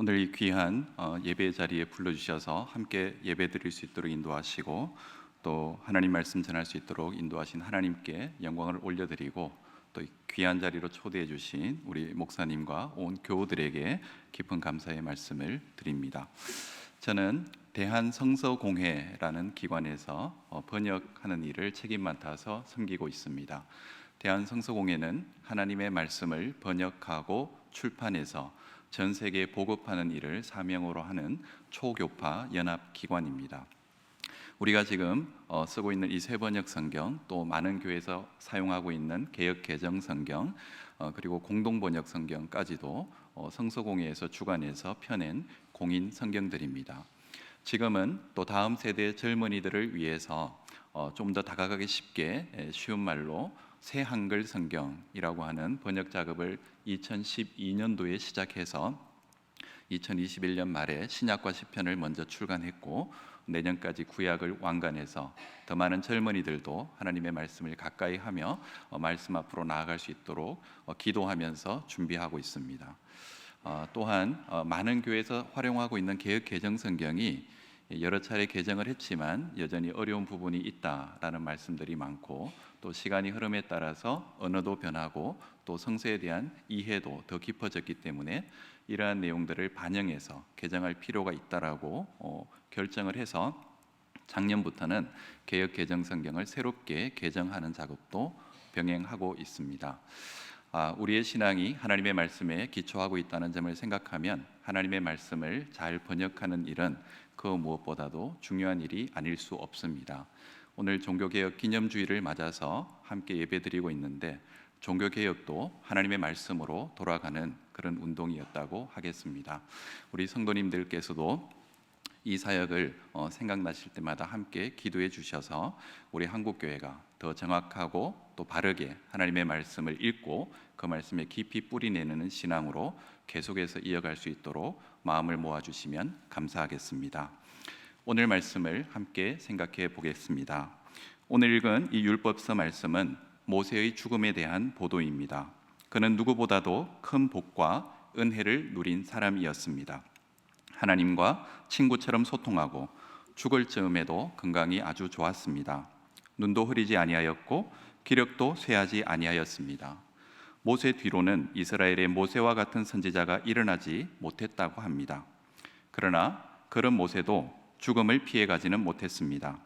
오늘 이 귀한 예배 자리에 불러주셔서 함께 예배 드릴 수 있도록 인도하시고 또 하나님 말씀 전할 수 있도록 인도하신 하나님께 영광을 올려드리고 또 귀한 자리로 초대해 주신 우리 목사님과 온 교우들에게 깊은 감사의 말씀을 드립니다. 저는 대한성서공회라는 기관에서 번역하는 일을 책임 맡아서 섬기고 있습니다. 대한성서공회는 하나님의 말씀을 번역하고 출판해서 전 세계에 보급하는 일을 사명으로 하는 초교파 연합기관입니다. 우리가 지금 쓰고 있는 이 새번역 성경, 또 많은 교회에서 사용하고 있는 개역 개정 성경, 그리고 공동번역 성경까지도 성서공회에서 주관해서 펴낸 공인 성경들입니다. 지금은 또 다음 세대의 젊은이들을 위해서 좀 더 다가가기 쉽게 쉬운 말로 새 한글 성경이라고 하는 번역 작업을 2012년도에 시작해서 2021년 말에 신약과 시편을 먼저 출간했고 내년까지 구약을 완간해서 더 많은 젊은이들도 하나님의 말씀을 가까이 하며 말씀 앞으로 나아갈 수 있도록 기도하면서 준비하고 있습니다. 또한 많은 교회에서 활용하고 있는 개역 개정 성경이 여러 차례 개정을 했지만 여전히 어려운 부분이 있다라는 말씀들이 많고 또 시간이 흐름에 따라서 언어도 변하고 또 성서에 대한 이해도 더 깊어졌기 때문에 이러한 내용들을 반영해서 개정할 필요가 있다라고 결정을 해서 작년부터는 개역 개정 성경을 새롭게 개정하는 작업도 병행하고 있습니다. 우리의 신앙이 하나님의 말씀에 기초하고 있다는 점을 생각하면 하나님의 말씀을 잘 번역하는 일은 그 무엇보다도 중요한 일이 아닐 수 없습니다. 오늘 종교개혁 기념주일을 맞아서 함께 예배드리고 있는데 종교개혁도 하나님의 말씀으로 돌아가는 그런 운동이었다고 하겠습니다. 우리 성도님들께서도 이 사역을 생각나실 때마다 함께 기도해 주셔서 우리 한국교회가 더 정확하고 또 바르게 하나님의 말씀을 읽고 그 말씀에 깊이 뿌리내는 신앙으로 계속해서 이어갈 수 있도록 마음을 모아주시면 감사하겠습니다. 오늘 말씀을 함께 생각해 보겠습니다. 오늘 읽은 이 율법서 말씀은 모세의 죽음에 대한 보도입니다. 그는 누구보다도 큰 복과 은혜를 누린 사람이었습니다. 하나님과 친구처럼 소통하고 죽을 즈음에도 건강이 아주 좋았습니다. 눈도 흐리지 아니하였고 기력도 쇠하지 아니하였습니다. 모세 뒤로는 이스라엘의 모세와 같은 선지자가 일어나지 못했다고 합니다. 그러나 그런 모세도 죽음을 피해가지는 못했습니다.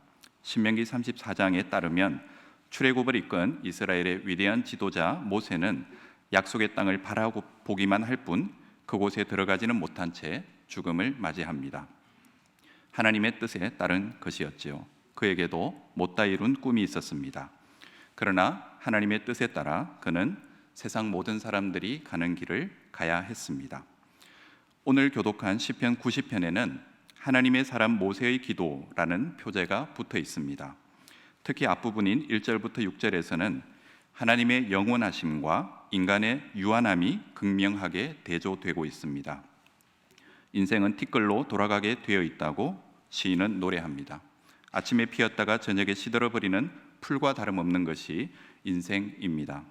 신명기 34장에 따르면 출애굽을 이끈 이스라엘의 위대한 지도자 모세는 약속의 땅을 바라보기만 할 뿐 그곳에 들어가지는 못한 채 죽음을 맞이합니다. 하나님의 뜻에 따른 것이었지요. 그에게도 못다 이룬 꿈이 있었습니다. 그러나 하나님의 뜻에 따라 그는 세상 모든 사람들이 가는 길을 가야 했습니다. 오늘 교독한 시편 90편에는 하나님의 사람 모세의 기도라는 표제가 붙어 있습니다. 특히 앞부분인 1절부터 6절에서는 하나님의 영원하심과 인간의 유한함이 극명하게 대조되고 있습니다. 인생은 티끌로 돌아가게 되어 있다고 시인은 노래합니다. 아침에 피었다가 저녁에 시들어버리는 풀과 다름없는 것이 인생입니다.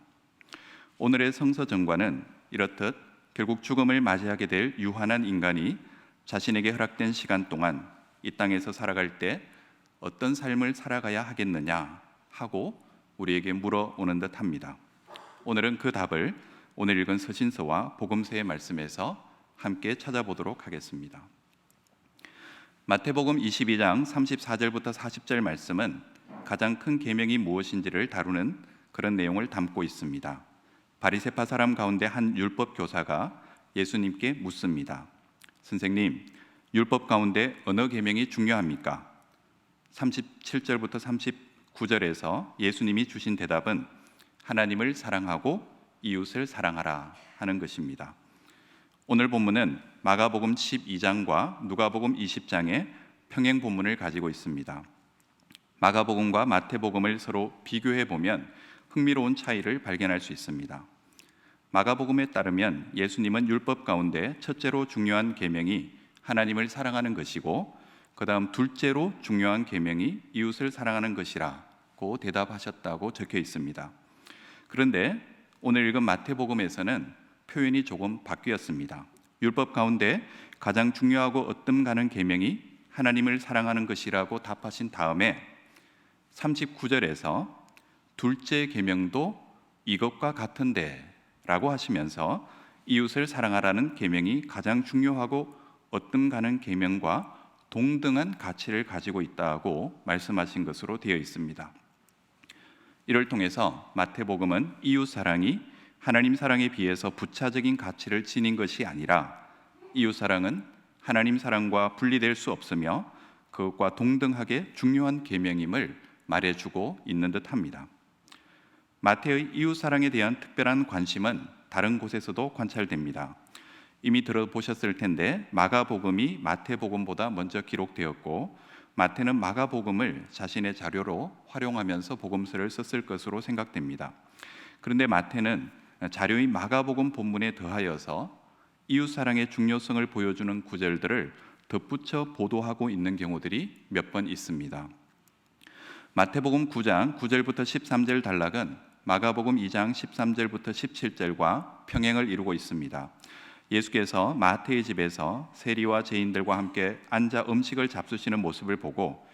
오늘의 성서 정과는 이렇듯 결국 죽음을 맞이하게 될 유한한 인간이 자신에게 허락된 시간 동안 이 땅에서 살아갈 때 어떤 삶을 살아가야 하겠느냐 하고 우리에게 물어오는 듯 합니다. 오늘은 그 답을 오늘 읽은 서신서와 복음서의 말씀에서 함께 찾아보도록 하겠습니다. 마태복음 22장 34절부터 40절 말씀은 가장 큰 계명이 무엇인지를 다루는 그런 내용을 담고 있습니다. 바리새파 사람 가운데 한 율법 교사가 예수님께 묻습니다. 선생님, 율법 가운데 어느 계명이 중요합니까? 37절부터 39절에서 예수님이 주신 대답은 하나님을 사랑하고 이웃을 사랑하라 하는 것입니다. 오늘 본문은 마가복음 12장과 누가복음 20장의 평행 본문을 가지고 있습니다. 마가복음과 마태복음을 서로 비교해 보면 흥미로운 차이를 발견할 수 있습니다. 마가복음에 따르면 예수님은 율법 가운데 첫째로 중요한 계명이 하나님을 사랑하는 것이고 그 다음 둘째로 중요한 계명이 이웃을 사랑하는 것이라고 대답하셨다고 적혀 있습니다. 그런데 오늘 읽은 마태복음에서는 표현이 조금 바뀌었습니다. 율법 가운데 가장 중요하고 얻음 가는 계명이 하나님을 사랑하는 것이라고 답하신 다음에 39절에서 둘째 계명도 이것과 같은데 라고 하시면서 이웃을 사랑하라는 계명이 가장 중요하고 얻음 가는 계명과 동등한 가치를 가지고 있다고 말씀하신 것으로 되어 있습니다. 이를 통해서 마태복음은 이웃 사랑이 하나님 사랑에 비해서 부차적인 가치를 지닌 것이 아니라 이웃 사랑은 하나님 사랑과 분리될 수 없으며 그것과 동등하게 중요한 계명임을 말해주고 있는 듯합니다. 마태의 이웃 사랑에 대한 특별한 관심은 다른 곳에서도 관찰됩니다. 이미 들어보셨을 텐데 마가복음이 마태복음보다 먼저 기록되었고 마태는 마가복음을 자신의 자료로 활용하면서 복음서를 썼을 것으로 생각됩니다. 그런데 마태는 자료인 마가복음 본문에 더하여서 이웃사랑의 중요성을 보여주는 구절들을 덧붙여 보도하고 있는 경우들이 몇 번 있습니다. 마태복음 9장 9절부터 13절 단락은 마가복음 2장 13절부터 17절과 평행을 이루고 있습니다. 예수께서 마태의 집에서 세리와 죄인들과 함께 앉아 음식을 잡수시는 모습을 보고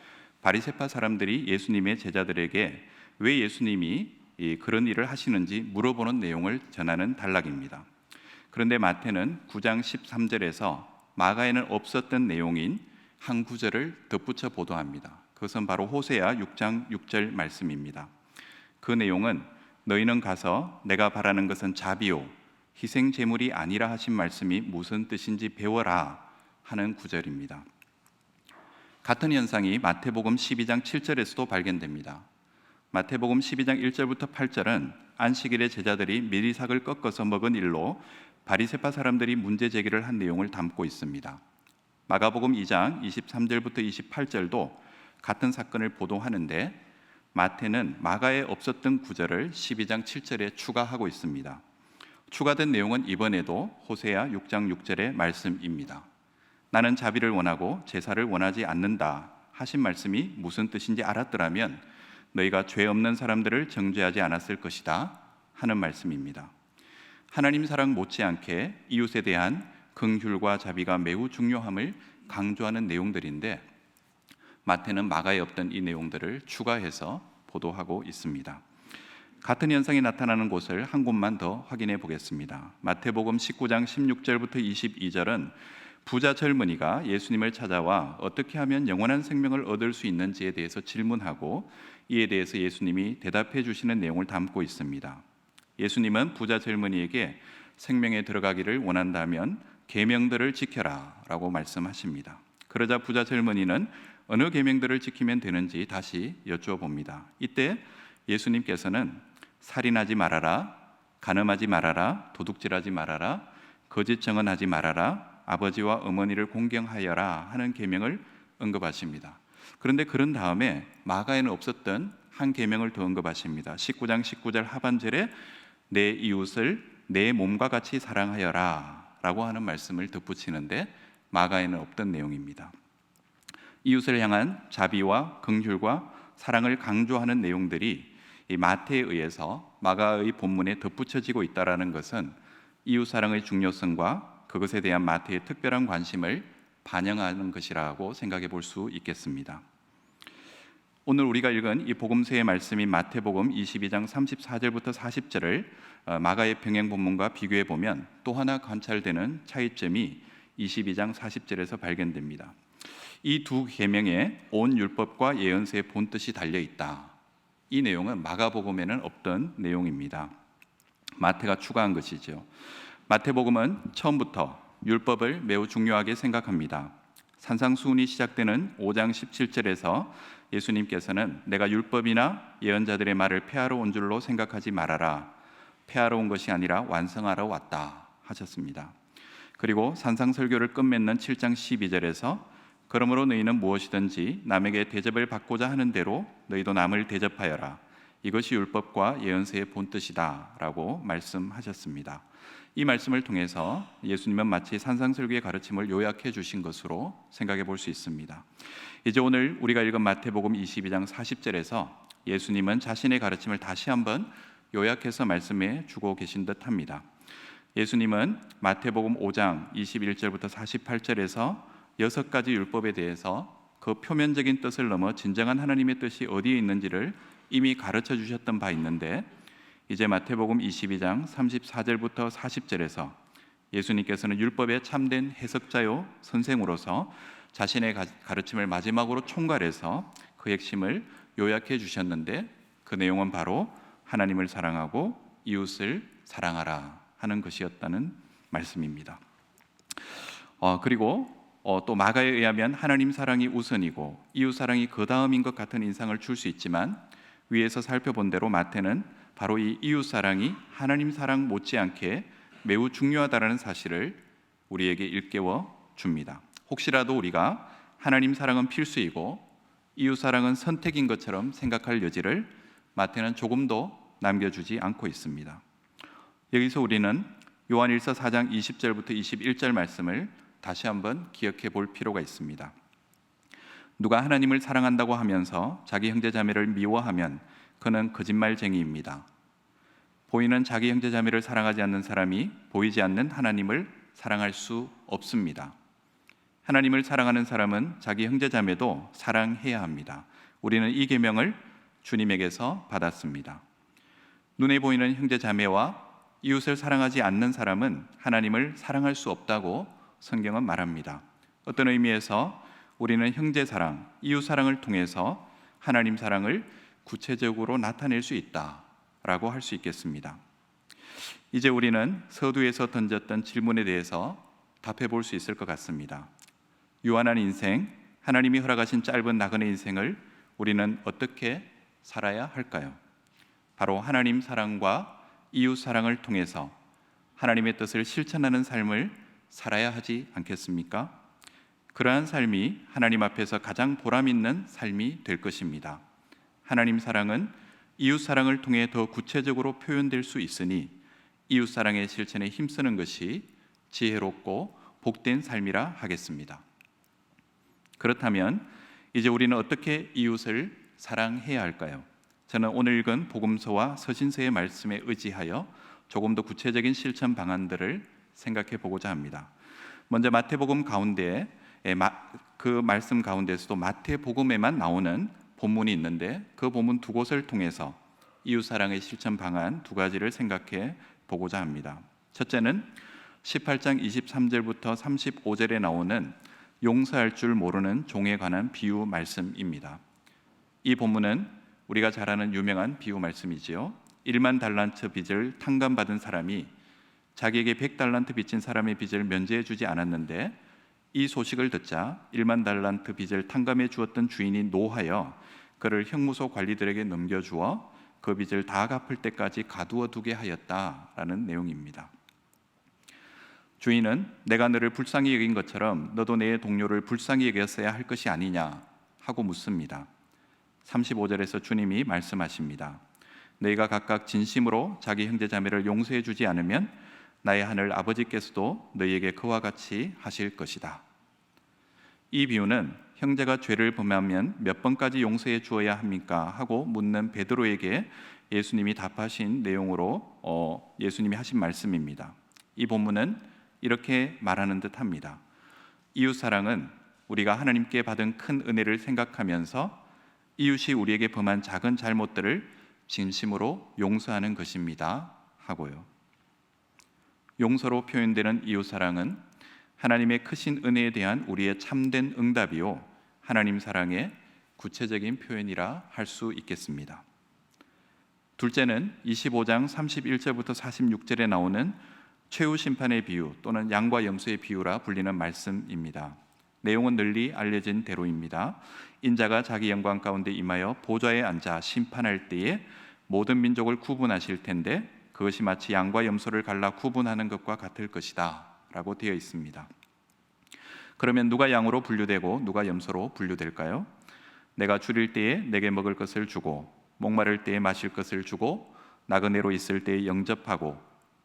바리새파 사람들이 예수님의 제자들에게 왜 예수님이 그런 일을 하시는지 물어보는 내용을 전하는 단락입니다. 그런데 마태는 9장 13절에서 마가에는 없었던 내용인 한 구절을 덧붙여 보도합니다. 그것은 바로 호세아 6장 6절 말씀입니다. 그 내용은 너희는 가서 내가 바라는 것은 자비요 희생 제물이 아니라 하신 말씀이 무슨 뜻인지 배워라 하는 구절입니다. 같은 현상이 마태복음 12장 7절에서도 발견됩니다. 마태복음 12장 1절부터 8절은 안식일에 제자들이 미리삭을 꺾어서 먹은 일로 바리새파 사람들이 문제 제기를 한 내용을 담고 있습니다. 마가복음 2장 23절부터 28절도 같은 사건을 보도하는데 마태는 마가에 없었던 구절을 12장 7절에 추가하고 있습니다. 추가된 내용은 이번에도 호세아 6장 6절의 말씀입니다. 나는 자비를 원하고 제사를 원하지 않는다 하신 말씀이 무슨 뜻인지 알았더라면 너희가 죄 없는 사람들을 정죄하지 않았을 것이다 하는 말씀입니다. 하나님 사랑 못지않게 이웃에 대한 긍휼과 자비가 매우 중요함을 강조하는 내용들인데 마태는 마가에 없던 이 내용들을 추가해서 보도하고 있습니다. 같은 현상이 나타나는 곳을 한 곳만 더 확인해 보겠습니다. 마태복음 19장 16절부터 22절은 부자 젊은이가 예수님을 찾아와 어떻게 하면 영원한 생명을 얻을 수 있는지에 대해서 질문하고 이에 대해서 예수님이 대답해 주시는 내용을 담고 있습니다. 예수님은 부자 젊은이에게 생명에 들어가기를 원한다면 계명들을 지켜라 라고 말씀하십니다. 그러자 부자 젊은이는 어느 계명들을 지키면 되는지 다시 여쭈어봅니다. 이때 예수님께서는 살인하지 말아라, 간음하지 말아라, 도둑질하지 말아라, 거짓 증언하지 말아라, 아버지와 어머니를 공경하여라 하는 계명을 언급하십니다. 그런데 그런 다음에 마가에는 없었던 한 계명을 더 언급하십니다. 19장 19절 하반절에 내 이웃을 내 몸과 같이 사랑하여라 라고 하는 말씀을 덧붙이는데 마가에는 없던 내용입니다. 이웃을 향한 자비와 긍휼과 사랑을 강조하는 내용들이 이 마태에 의해서 마가의 본문에 덧붙여지고 있다는 것은 이웃 사랑의 중요성과 그것에 대한 마태의 특별한 관심을 반영하는 것이라고 생각해 볼 수 있겠습니다. 오늘 우리가 읽은 이 복음서의 말씀인 마태복음 22장 34절부터 40절을 마가의 평행 본문과 비교해 보면 또 하나 관찰되는 차이점이 22장 40절에서 발견됩니다. 이 두 계명에 온 율법과 예언서의 본뜻이 달려 있다. 이 내용은 마가복음에는 없던 내용입니다. 마태가 추가한 것이죠. 마태복음은 처음부터 율법을 매우 중요하게 생각합니다. 산상수훈이 시작되는 5장 17절에서 예수님께서는 내가 율법이나 예언자들의 말을 폐하러 온 줄로 생각하지 말아라. 폐하러 온 것이 아니라 완성하러 왔다 하셨습니다. 그리고 산상설교를 끝맺는 7장 12절에서 그러므로 너희는 무엇이든지 남에게 대접을 받고자 하는 대로 너희도 남을 대접하여라. 이것이 율법과 예언서의 본뜻이다 라고 말씀하셨습니다. 이 말씀을 통해서 예수님은 마치 산상설교의 가르침을 요약해 주신 것으로 생각해 볼 수 있습니다. 이제 오늘 우리가 읽은 마태복음 22장 40절에서 예수님은 자신의 가르침을 다시 한번 요약해서 말씀해 주고 계신 듯합니다. 예수님은 마태복음 5장 21절부터 48절에서 6가지 율법에 대해서 그 표면적인 뜻을 넘어 진정한 하나님의 뜻이 어디에 있는지를 이미 가르쳐 주셨던 바 있는데, 이제 마태복음 22장 34절부터 40절에서 예수님께서는 율법의 참된 해석자요 선생으로서 자신의 가르침을 마지막으로 총괄해서 그 핵심을 요약해 주셨는데, 그 내용은 바로 하나님을 사랑하고 이웃을 사랑하라 하는 것이었다는 말씀입니다. 그리고 또 마가에 의하면 하나님 사랑이 우선이고 이웃 사랑이 그 다음인 것 같은 인상을 줄 수 있지만, 위에서 살펴본 대로 마태는 바로 이 이웃 사랑이 하나님 사랑 못지않게 매우 중요하다는 사실을 우리에게 일깨워 줍니다. 혹시라도 우리가 하나님 사랑은 필수이고 이웃 사랑은 선택인 것처럼 생각할 여지를 마태는 조금도 남겨주지 않고 있습니다. 여기서 우리는 요한일서 4장 20절부터 21절 말씀을 다시 한번 기억해 볼 필요가 있습니다. 누가 하나님을 사랑한다고 하면서 자기 형제 자매를 미워하면 그는 거짓말쟁이입니다. 보이는 자기 형제 자매를 사랑하지 않는 사람이 보이지 않는 하나님을 사랑할 수 없습니다. 하나님을 사랑하는 사람은 자기 형제 자매도 사랑해야 합니다. 우리는 이 계명을 주님에게서 받았습니다. 눈에 보이는 형제 자매와 이웃을 사랑하지 않는 사람은 하나님을 사랑할 수 없다고 성경은 말합니다. 어떤 의미에서 우리는 형제 사랑, 이웃 사랑을 통해서 하나님 사랑을 구체적으로 나타낼 수 있다라고 할 수 있겠습니다. 이제 우리는 서두에서 던졌던 질문에 대해서 답해 볼 수 있을 것 같습니다. 유한한 인생, 하나님이 허락하신 짧은 나그네 인생을 우리는 어떻게 살아야 할까요? 바로 하나님 사랑과 이웃 사랑을 통해서 하나님의 뜻을 실천하는 삶을 살아야 하지 않겠습니까? 그러한 삶이 하나님 앞에서 가장 보람 있는 삶이 될 것입니다. 하나님 사랑은 이웃 사랑을 통해 더 구체적으로 표현될 수 있으니 이웃 사랑의 실천에 힘쓰는 것이 지혜롭고 복된 삶이라 하겠습니다. 그렇다면 이제 우리는 어떻게 이웃을 사랑해야 할까요? 저는 오늘 읽은 복음서와 서신서의 말씀에 의지하여 조금 더 구체적인 실천 방안들을 생각해 보고자 합니다. 먼저 마태복음 가운데 그 말씀 가운데서도 마태복음에만 나오는 본문이 있는데, 그 본문 두 곳을 통해서 이웃사랑의 실천 방안 두 가지를 생각해 보고자 합니다. 첫째는 18장 23절부터 35절에 나오는 용서할 줄 모르는 종에 관한 비유 말씀입니다. 이 본문은 우리가 잘 아는 유명한 비유 말씀이지요. 1만 달란트 빚을 탕감받은 사람이 자기에게 100달란트 빚진 사람의 빚을 면제해 주지 않았는데, 이 소식을 듣자 1만 달란트 빚을 탕감해 주었던 주인이 노하여 그를 형무소 관리들에게 넘겨주어 그 빚을 다 갚을 때까지 가두어 두게 하였다라는 내용입니다. 주인은 내가 너를 불쌍히 여긴 것처럼 너도 내 동료를 불쌍히 여겼어야 할 것이 아니냐 하고 묻습니다. 35절에서 주님이 말씀하십니다. 너희가 각각 진심으로 자기 형제 자매를 용서해 주지 않으면 나의 하늘 아버지께서도 너희에게 그와 같이 하실 것이다. 이 비유는 형제가 죄를 범하면 몇 번까지 용서해 주어야 합니까? 하고 묻는 베드로에게 예수님이 답하신 내용으로 예수님이 하신 말씀입니다. 이 본문은 이렇게 말하는 듯합니다. 이웃사랑은 우리가 하나님께 받은 큰 은혜를 생각하면서 이웃이 우리에게 범한 작은 잘못들을 진심으로 용서하는 것입니다 하고요. 용서로 표현되는 이웃사랑은 하나님의 크신 은혜에 대한 우리의 참된 응답이요, 하나님 사랑의 구체적인 표현이라 할 수 있겠습니다. 둘째는 25장 31절부터 46절에 나오는 최후 심판의 비유 또는 양과 염소의 비유라 불리는 말씀입니다. 내용은 널리 알려진 대로입니다. 인자가 자기 영광 가운데 임하여 보좌에 앉아 심판할 때에 모든 민족을 구분하실 텐데 그것이 마치 양과 염소를 갈라 구분하는 것과 같을 것이다 라고 되어 있습니다. 그러면 누가 양으로 분류되고 누가 염소로 분류될까요? 내가 줄일 때에 내게 먹을 것을 주고 목마를 때에 마실 것을 주고 나그네로 있을 때에 영접하고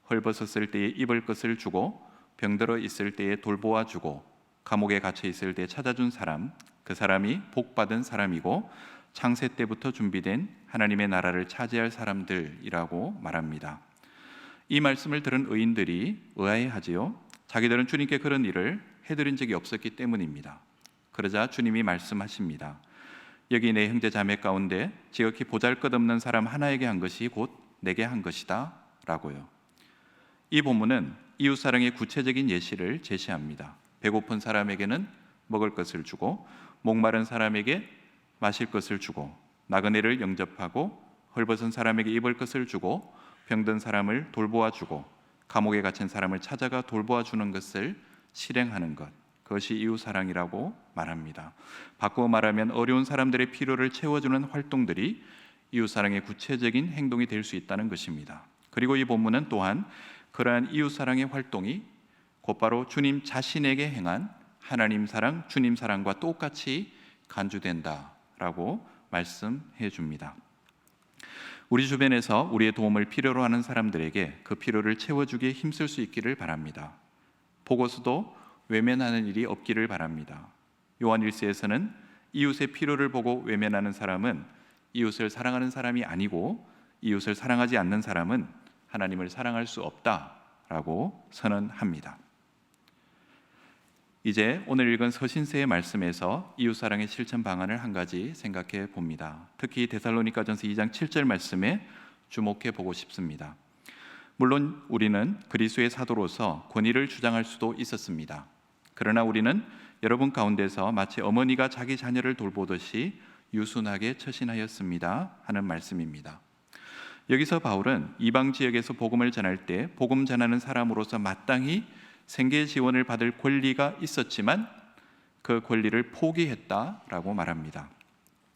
헐벗었을 때에 입을 것을 주고 병들어 있을 때에 돌보아 주고 감옥에 갇혀 있을 때에 찾아준 사람, 그 사람이 복받은 사람이고 창세 때부터 준비된 하나님의 나라를 차지할 사람들이라고 말합니다. 이 말씀을 들은 의인들이 의아해하지요. 자기들은 주님께 그런 일을 해드린 적이 없었기 때문입니다. 그러자 주님이 말씀하십니다. 여기 내 형제 자매 가운데 지극히 보잘것없는 사람 하나에게 한 것이 곧 내게 한 것이다 라고요. 이 본문은 이웃사랑의 구체적인 예시를 제시합니다. 배고픈 사람에게는 먹을 것을 주고 목마른 사람에게 마실 것을 주고 나그네를 영접하고 헐벗은 사람에게 입을 것을 주고 병든 사람을 돌보아 주고 감옥에 갇힌 사람을 찾아가 돌보아 주는 것을 실행하는 것, 그것이 이웃사랑이라고 말합니다. 바꾸어 말하면 어려운 사람들의 필요를 채워주는 활동들이 이웃사랑의 구체적인 행동이 될 수 있다는 것입니다. 그리고 이 본문은 또한 그러한 이웃사랑의 활동이 곧바로 주님 자신에게 행한 하나님 사랑, 주님 사랑과 똑같이 간주된다라고 말씀해 줍니다. 우리 주변에서 우리의 도움을 필요로 하는 사람들에게 그 필요를 채워주기에 힘쓸 수 있기를 바랍니다. 보고서도 외면하는 일이 없기를 바랍니다. 요한 1서에서는 이웃의 필요를 보고 외면하는 사람은 이웃을 사랑하는 사람이 아니고 이웃을 사랑하지 않는 사람은 하나님을 사랑할 수 없다라고 선언합니다. 이제 오늘 읽은 서신서의 말씀에서 이웃사랑의 실천 방안을 한 가지 생각해 봅니다. 특히 데살로니가전서 2장 7절 말씀에 주목해 보고 싶습니다. 물론 우리는 그리스도의 사도로서 권위를 주장할 수도 있었습니다. 그러나 우리는 여러분 가운데서 마치 어머니가 자기 자녀를 돌보듯이 유순하게 처신하였습니다 하는 말씀입니다. 여기서 바울은 이방 지역에서 복음을 전할 때 복음 전하는 사람으로서 마땅히 생계 지원을 받을 권리가 있었지만 그 권리를 포기했다라고 말합니다.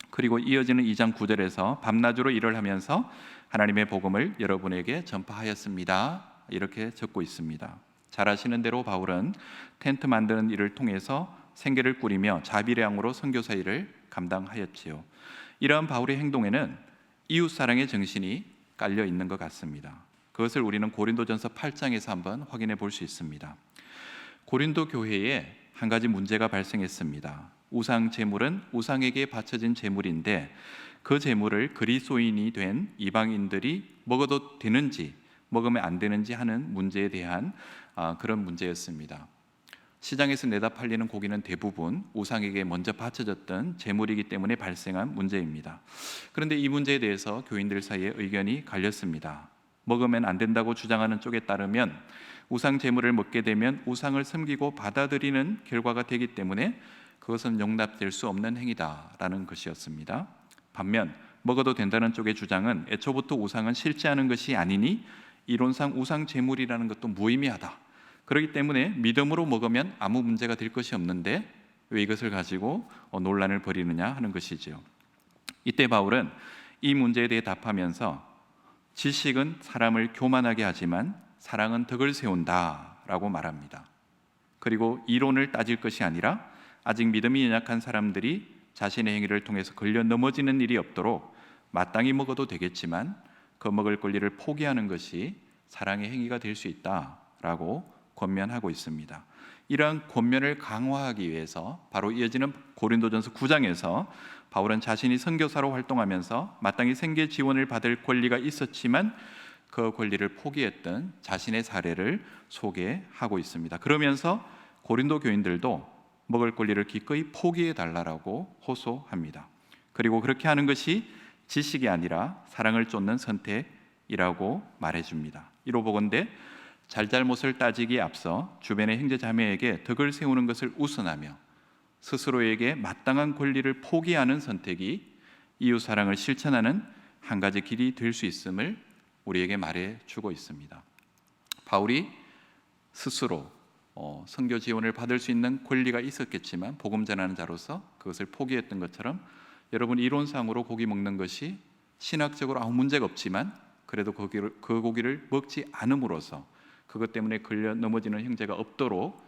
그리고 이어지는 2장 9절에서 밤낮으로 일을 하면서 하나님의 복음을 여러분에게 전파하였습니다 이렇게 적고 있습니다. 잘 아시는 대로 바울은 텐트 만드는 일을 통해서 생계를 꾸리며 자비량으로 선교사 일을 감당하였지요. 이러한 바울의 행동에는 이웃사랑의 정신이 깔려 있는 것 같습니다. 그것을 우리는 고린도전서 8장에서 한번 확인해 볼 수 있습니다. 고린도 교회에 한 가지 문제가 발생했습니다. 우상 제물은 우상에게 바쳐진 제물인데 그 제물을 그리스도인이 된 이방인들이 먹어도 되는지 먹으면 안 되는지 하는 문제에 대한 그런 문제였습니다. 시장에서 내다 팔리는 고기는 대부분 우상에게 먼저 바쳐졌던 제물이기 때문에 발생한 문제입니다. 그런데 이 문제에 대해서 교인들 사이에 의견이 갈렸습니다. 먹으면 안 된다고 주장하는 쪽에 따르면 우상 제물을 먹게 되면 우상을 섬기고 받아들이는 결과가 되기 때문에 그것은 용납될 수 없는 행위다라는 것이었습니다. 반면 먹어도 된다는 쪽의 주장은 애초부터 우상은 실제하는 것이 아니니 이론상 우상 제물이라는 것도 무의미하다. 그렇기 때문에 믿음으로 먹으면 아무 문제가 될 것이 없는데 왜 이것을 가지고 논란을 벌이느냐 하는 것이지요. 이때 바울은 이 문제에 대해 답하면서 지식은 사람을 교만하게 하지만 사랑은 덕을 세운다라고 말합니다. 그리고 이론을 따질 것이 아니라 아직 믿음이 연약한 사람들이 자신의 행위를 통해서 걸려 넘어지는 일이 없도록 마땅히 먹어도 되겠지만 그 먹을 권리를 포기하는 것이 사랑의 행위가 될 수 있다라고 권면하고 있습니다. 이러한 권면을 강화하기 위해서 바로 이어지는 고린도전서 9장에서 바울은 자신이 선교사로 활동하면서 마땅히 생계 지원을 받을 권리가 있었지만 그 권리를 포기했던 자신의 사례를 소개하고 있습니다. 그러면서 고린도 교인들도 먹을 권리를 기꺼이 포기해 달라고 호소합니다. 그리고 그렇게 하는 것이 지식이 아니라 사랑을 쫓는 선택이라고 말해줍니다. 이로 보건대 잘잘못을 따지기에 앞서 주변의 형제자매에게 덕을 세우는 것을 우선하며 스스로에게 마땅한 권리를 포기하는 선택이 이웃사랑을 실천하는 한 가지 길이 될 수 있음을 우리에게 말해주고 있습니다. 바울이 스스로 선교 지원을 받을 수 있는 권리가 있었겠지만 복음 전하는 자로서 그것을 포기했던 것처럼 여러분 이론상으로 고기 먹는 것이 신학적으로 아무 문제가 없지만 그래도 그 고기를 먹지 않음으로써 그것 때문에 걸려 넘어지는 형제가 없도록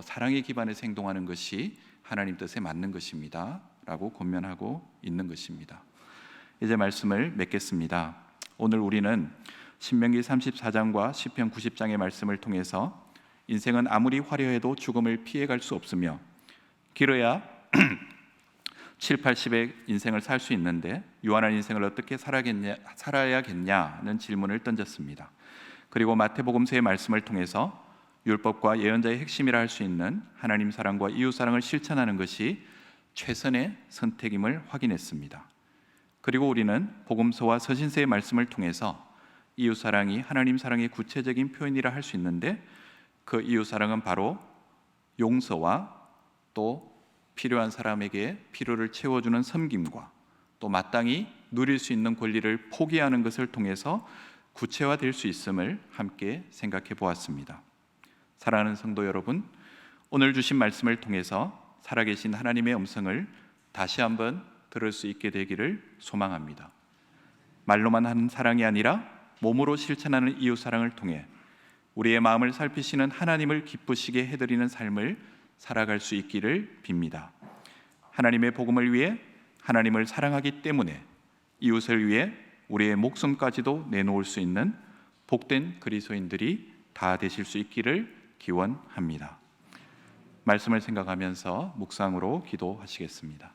사랑의 기반에서 행동하는 것이 하나님 뜻에 맞는 것입니다 라고 권면하고 있는 것입니다. 이제 말씀을 맺겠습니다. 오늘 우리는 신명기 34장과 시편 90장의 말씀을 통해서 인생은 아무리 화려해도 죽음을 피해갈 수 없으며 길어야 7, 80의 인생을 살 수 있는데 유한한 인생을 어떻게 살아야겠냐는 질문을 던졌습니다. 그리고 마태복음서의 말씀을 통해서 율법과 예언자의 핵심이라 할 수 있는 하나님 사랑과 이웃 사랑을 실천하는 것이 최선의 선택임을 확인했습니다. 그리고 우리는 복음서와 서신서의 말씀을 통해서 이웃 사랑이 하나님 사랑의 구체적인 표현이라 할 수 있는데, 그 이웃 사랑은 바로 용서와 또 필요한 사람에게 필요를 채워주는 섬김과 또 마땅히 누릴 수 있는 권리를 포기하는 것을 통해서 구체화될 수 있음을 함께 생각해 보았습니다. 사랑하는 성도 여러분, 오늘 주신 말씀을 통해서 살아계신 하나님의 음성을 다시 한번 들을 수 있게 되기를 소망합니다. 말로만 하는 사랑이 아니라 몸으로 실천하는 이웃 사랑을 통해 우리의 마음을 살피시는 하나님을 기쁘시게 해드리는 삶을 살아갈 수 있기를 빕니다. 하나님의 복음을 위해, 하나님을 사랑하기 때문에 이웃을 위해 우리의 목숨까지도 내놓을 수 있는 복된 그리스도인들이 다 되실 수 있기를 기원합니다. 말씀을 생각하면서 묵상으로 기도하시겠습니다.